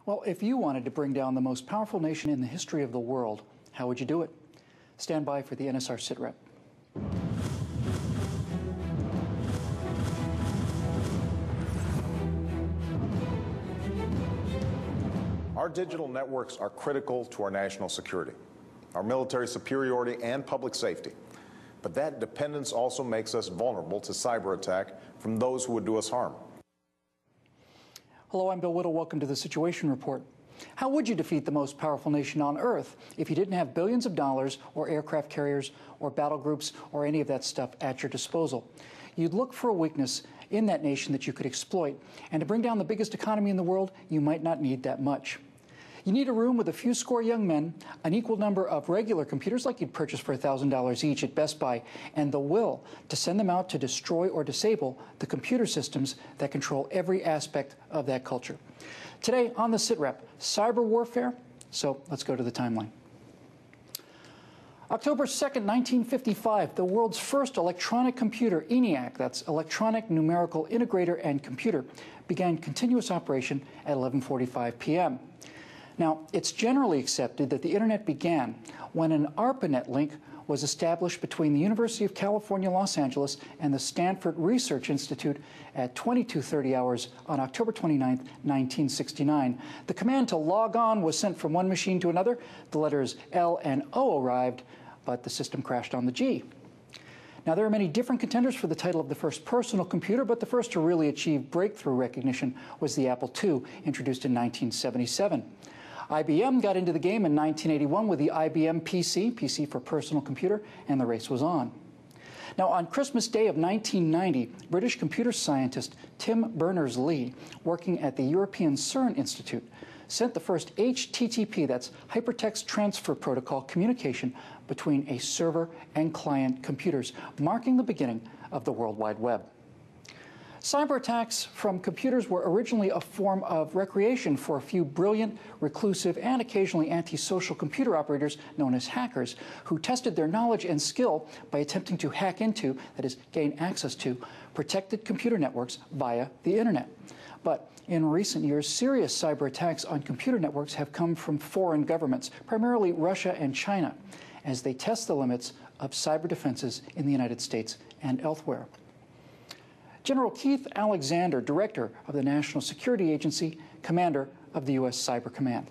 Well, if you wanted to bring down the most powerful nation in the history of the world, how would you do it? Stand by for the NSR SITREP. Our digital networks are critical to our national security, our military superiority, and public safety. But that dependence also makes us vulnerable to cyber attack from those who would do us harm. Hello, I'm Bill Whittle. Welcome to the Situation Report. How would you defeat the most powerful nation on Earth if you didn't have billions of dollars or aircraft carriers or battle groups or any of that stuff at your disposal? You'd look for a weakness in that nation that you could exploit. And to bring down the biggest economy in the world, you might not need that much. You need a room with a few score young men, an equal number of regular computers like you'd purchase for $1,000 each at Best Buy, and the will to send them out to destroy or disable the computer systems that control every aspect of that culture. Today on the SITREP, cyber warfare. So let's go to the timeline. October 2nd, 1955, the world's first electronic computer, ENIAC, that's Electronic Numerical Integrator and Computer, began continuous operation at 11:45 p.m. Now, it's generally accepted that the Internet began when an ARPANET link was established between the University of California, Los Angeles and the Stanford Research Institute at 22:30 hours on October 29, 1969. The command to log on was sent from one machine to another. The letters L and O arrived, but the system crashed on the G. Now, there are many different contenders for the title of the first personal computer, but the first to really achieve breakthrough recognition was the Apple II, introduced in 1977. IBM got into the game in 1981 with the IBM PC for personal computer, and the race was on. Now, on Christmas Day of 1990, British computer scientist Tim Berners-Lee, working at the European CERN Institute, sent the first HTTP, that's Hypertext Transfer Protocol, communication between a server and client computers, marking the beginning of the World Wide Web. Cyber attacks from computers were originally a form of recreation for a few brilliant, reclusive, and occasionally antisocial computer operators known as hackers, who tested their knowledge and skill by attempting to hack into, that is, gain access to, protected computer networks via the Internet. But in recent years, serious cyber attacks on computer networks have come from foreign governments, primarily Russia and China, as they test the limits of cyber defenses in the United States and elsewhere. General Keith Alexander, Director of the National Security Agency, Commander of the U.S. Cyber Command.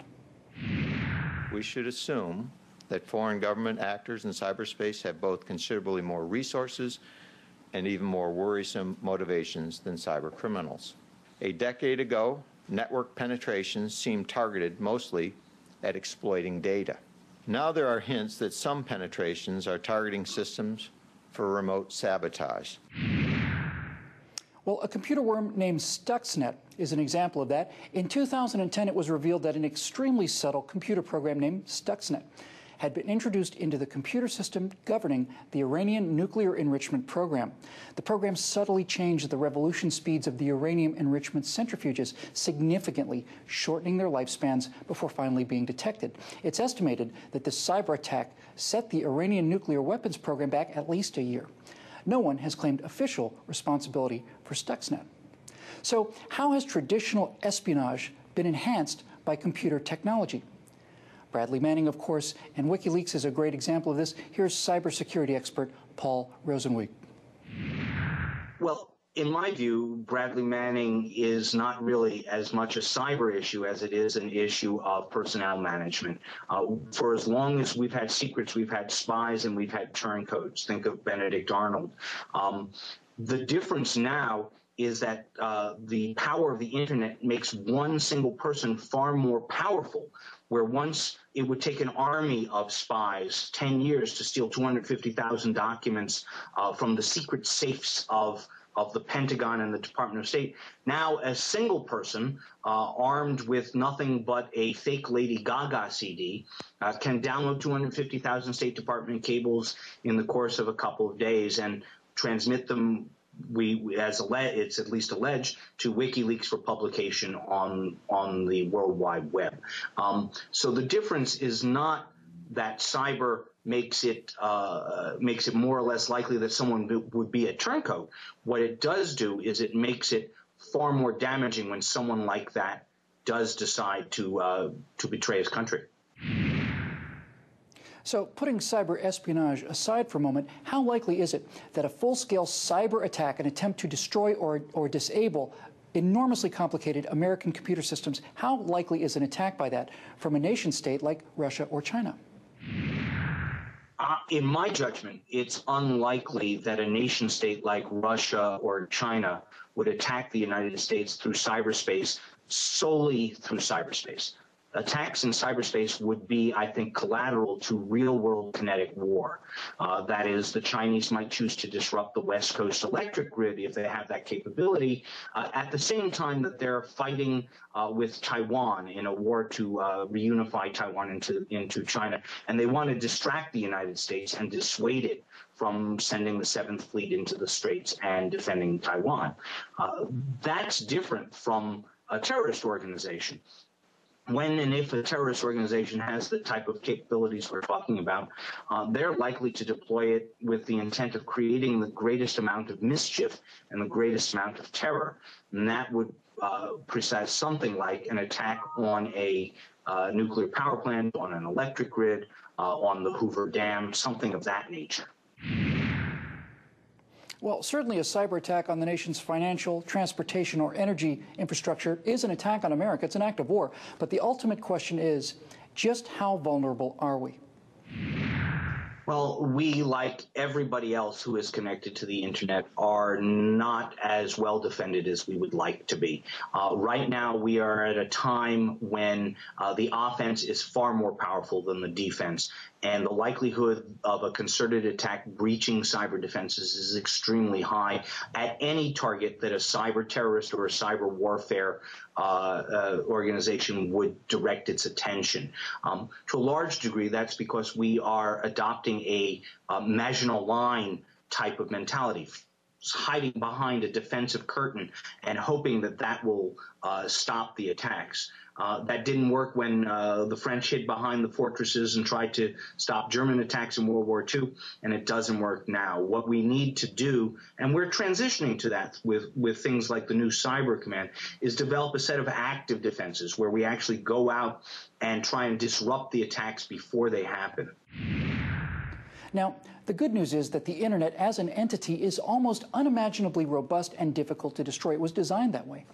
We should assume that foreign government actors in cyberspace have both considerably more resources and even more worrisome motivations than cyber criminals. A decade ago, network penetrations seemed targeted mostly at exploiting data. Now there are hints that some penetrations are targeting systems for remote sabotage. Well, a computer worm named Stuxnet is an example of that. In 2010, it was revealed that an extremely subtle computer program named Stuxnet had been introduced into the computer system governing the Iranian nuclear enrichment program. The program subtly changed the revolution speeds of the uranium enrichment centrifuges, significantly shortening their lifespans before finally being detected. It's estimated that this cyber attack set the Iranian nuclear weapons program back at least a year. No one has claimed official responsibility for Stuxnet. So how has traditional espionage been enhanced by computer technology? Bradley Manning, of course, and WikiLeaks is a great example of this. Here's cybersecurity expert Paul Rosenweig. Well, in my view, Bradley Manning is not really as much a cyber issue as it is an issue of personnel management. For as long as we've had secrets, we've had spies, and we've had turncoats. Think of Benedict Arnold. The difference now is that the power of the Internet makes one single person far more powerful, where once it would take an army of spies 10 years to steal 250,000 documents from the secret safes of the Pentagon and the Department of State. Now, a single person armed with nothing but a fake Lady Gaga CD can download 250,000 State Department cables in the course of a couple of days and transmit them, it's at least alleged, to WikiLeaks for publication on the World Wide Web. So the difference is not that cyber makes it more or less likely that someone would be a turncoat. What it does do is it makes it far more damaging when someone like that does decide to betray his country. So putting cyber espionage aside for a moment, how likely is it that a full-scale cyber attack, an attempt to destroy or disable enormously complicated American computer systems, how likely is an attack by that from a nation state like Russia or China? In my judgment, it's unlikely that a nation state like Russia or China would attack the United States through cyberspace, solely through cyberspace. Attacks in cyberspace would be, I think, collateral to real-world kinetic war. That is, the Chinese might choose to disrupt the West Coast electric grid if they have that capability, at the same time that they're fighting with Taiwan in a war to reunify Taiwan into China. And they want to distract the United States and dissuade it from sending the Seventh Fleet into the Straits and defending Taiwan. That's different from a terrorist organization. When and if a terrorist organization has the type of capabilities we're talking about, they're likely to deploy it with the intent of creating the greatest amount of mischief and the greatest amount of terror. And that would precise something like an attack on a nuclear power plant, on an electric grid, on the Hoover Dam, something of that nature. Well, certainly a cyber attack on the nation's financial, transportation, or energy infrastructure is an attack on America. It's an act of war. But the ultimate question is, just how vulnerable are we? Well, we, like everybody else who is connected to the internet, are not as well defended as we would like to be. Right now, we are at a time when the offense is far more powerful than the defense, and the likelihood of a concerted attack breaching cyber defenses is extremely high at any target that a cyber terrorist or a cyber warfare organization would direct its attention. To a large degree, that's because we are adopting a Maginot Line type of mentality, hiding behind a defensive curtain and hoping that that will stop the attacks. That didn't work when the French hid behind the fortresses and tried to stop German attacks in World War II, and it doesn't work now. What we need to do, and we're transitioning to that with things like the new Cyber Command, is develop a set of active defenses where we actually go out and try and disrupt the attacks before they happen. Now, the good news is that the internet as an entity is almost unimaginably robust and difficult to destroy. It was designed that way.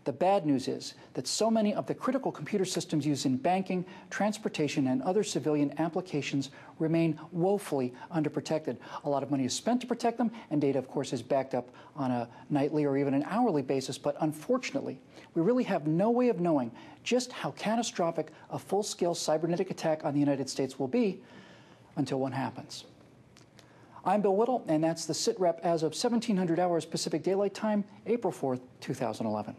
The bad news is that so many of the critical computer systems used in banking, transportation, and other civilian applications remain woefully underprotected. A lot of money is spent to protect them, and data, of course, is backed up on a nightly or even an hourly basis. But unfortunately, we really have no way of knowing just how catastrophic a full-scale cybernetic attack on the United States will be until one happens. I'm Bill Whittle, and that's the SITREP as of 1700 hours Pacific Daylight Time, April 4th, 2011.